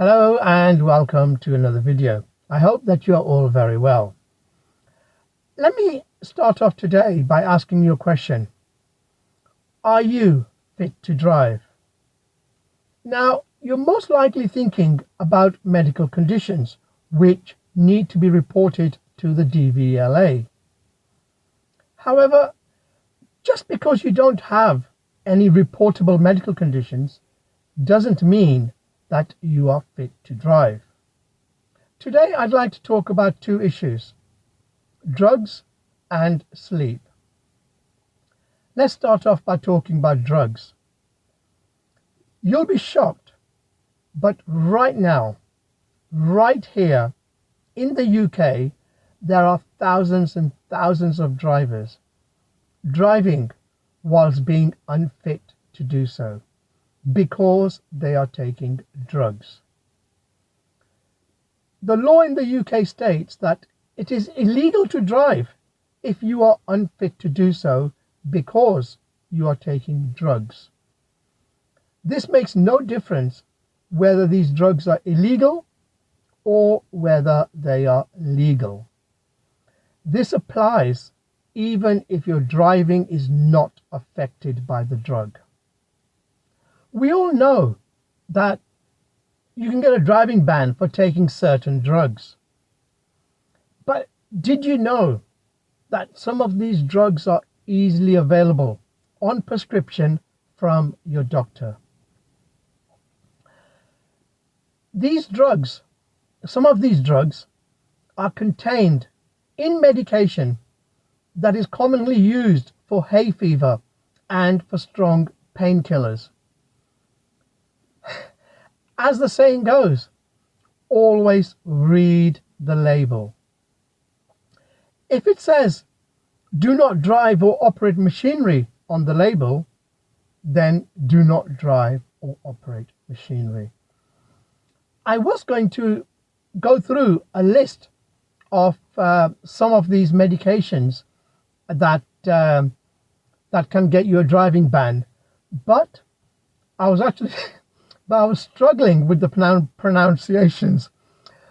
Hello and welcome to another video. I hope that you are all very well. Let me start off today by asking you a question. Are you fit to drive? Now, you're most likely thinking about medical conditions which need to be reported to the DVLA. However, just because you don't have any reportable medical conditions doesn't mean that you are fit to drive. Today I'd like to talk about two issues: drugs and sleep. Let's start off by talking about drugs. You'll be shocked, but right now, right here in the UK, there are thousands and thousands of drivers driving whilst being unfit to do so because they are taking drugs. The law in the UK states that it is illegal to drive if you are unfit to do so because you are taking drugs. This makes no difference whether these drugs are illegal or whether they are legal. This applies even if your driving is not affected by the drug. We all know that you can get a driving ban for taking certain drugs. But did you know that some of these drugs are easily available on prescription from your doctor? Some of these drugs are contained in medication that is commonly used for hay fever and for strong painkillers. As the saying goes, always read the label. If it says do not drive or operate machinery on the label, then do not drive or operate machinery. I was going to go through a list of some of these medications that can get you a driving ban, but I was struggling with the pronunciations,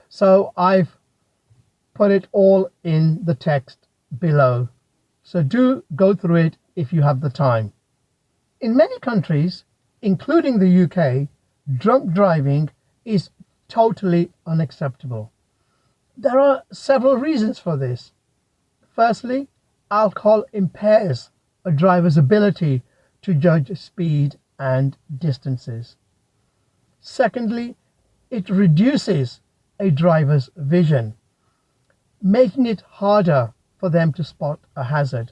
so I've put it all in the text below. So do go through it if you have the time. In many countries, including the UK, drunk driving is totally unacceptable. There are several reasons for this. Firstly, alcohol impairs a driver's ability to judge speed and distances. Secondly, it reduces a driver's vision, making it harder for them to spot a hazard.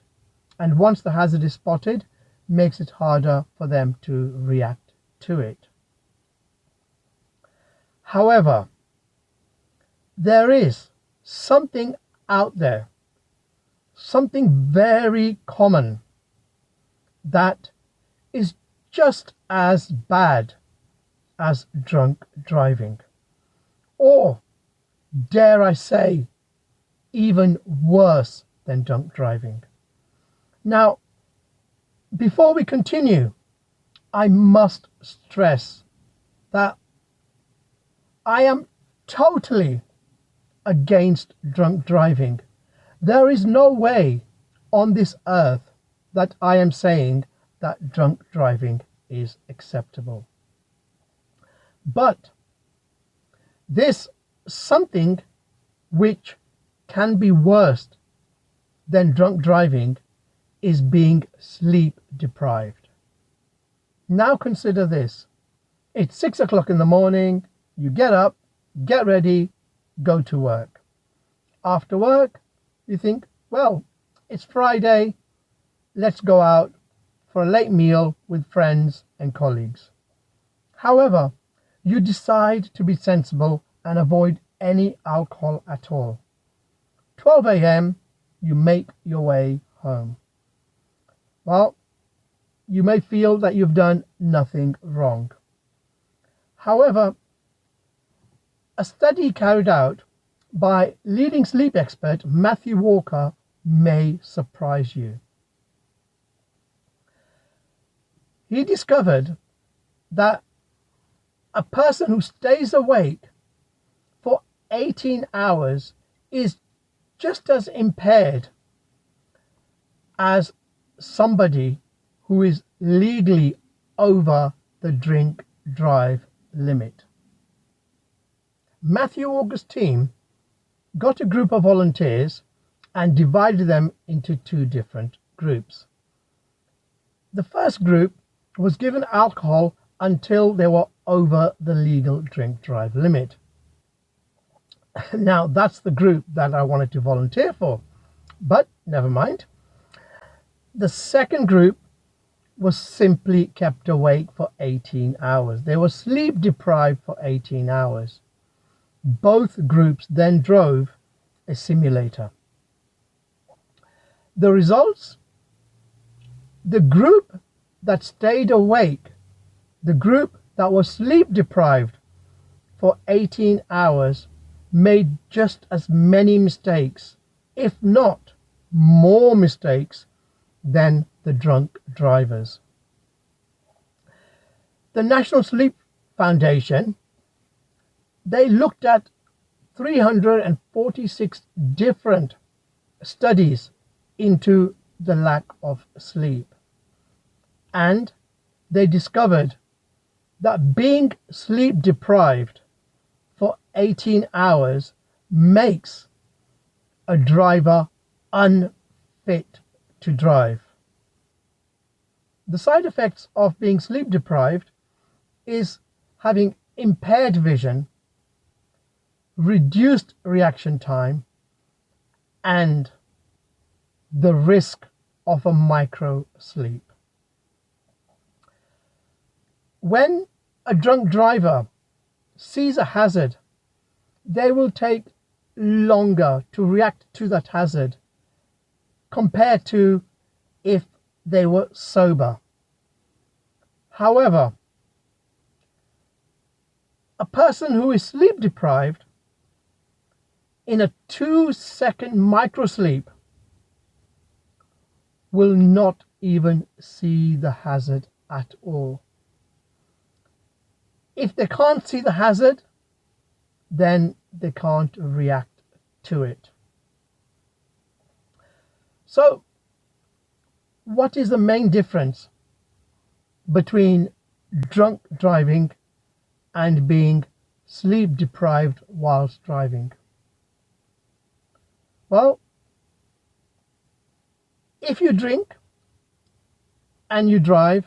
And once the hazard is spotted, makes it harder for them to react to it. However, there is something out there, something very common that is just as bad as drunk driving, or dare I say, even worse than drunk driving. Now, before we continue, I must stress that I am totally against drunk driving. There is no way on this earth that I am saying that drunk driving is acceptable. But this something which can be worse than drunk driving is being sleep deprived. Now consider this. It's 6 o'clock in the morning, you get up, get ready, go to work. After work, you think, well, it's Friday, let's go out for a late meal with friends and colleagues. However, you decide to be sensible and avoid any alcohol at all. 12 a.m, you make your way home. Well, you may feel that you've done nothing wrong. However, a study carried out by leading sleep expert Matthew Walker may surprise you. He discovered that a person who stays awake for 18 hours is just as impaired as somebody who is legally over the drink drive limit. Matthew August's team got a group of volunteers and divided them into two different groups. The first group was given alcohol until they were over the legal drink drive limit. Now that's the group that I wanted to volunteer for, but never mind. The second group was simply kept awake for 18 hours. They were sleep deprived for 18 hours. Both groups then drove a simulator. The results: the group that stayed awake, the group that was sleep deprived for 18 hours, made just as many mistakes, if not more mistakes, than the drunk drivers. The National Sleep Foundation, they looked at 346 different studies into the lack of sleep, and they discovered that being sleep deprived for 18 hours makes a driver unfit to drive. The side effects of being sleep deprived is having impaired vision, reduced reaction time, and the risk of a micro sleep. When a drunk driver sees a hazard, they will take longer to react to that hazard compared to if they were sober. However, a person who is sleep deprived in a 2-second microsleep will not even see the hazard at all. If they can't see the hazard, then they can't react to it. So, what is the main difference between drunk driving and being sleep deprived whilst driving? Well, if you drink and you drive,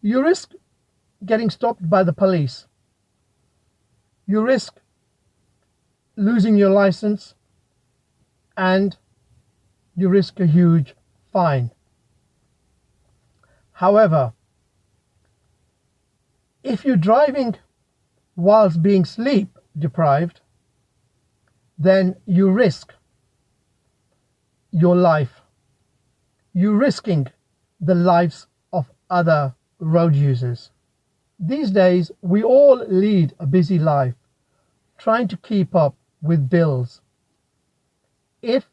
you risk getting stopped by the police. You risk losing your license, and you risk a huge fine. However, if you're driving whilst being sleep deprived, then you risk your life. You're risking the lives of other road users. These days, we all lead a busy life, trying to keep up with bills. If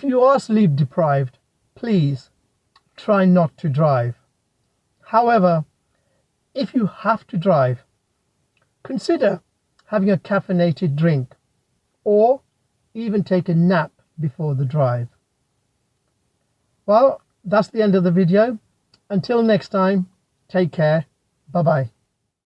you are sleep deprived, please try not to drive. However, if you have to drive, consider having a caffeinated drink or even take a nap before the drive. Well, that's the end of the video. Until next time, take care. Bye-bye.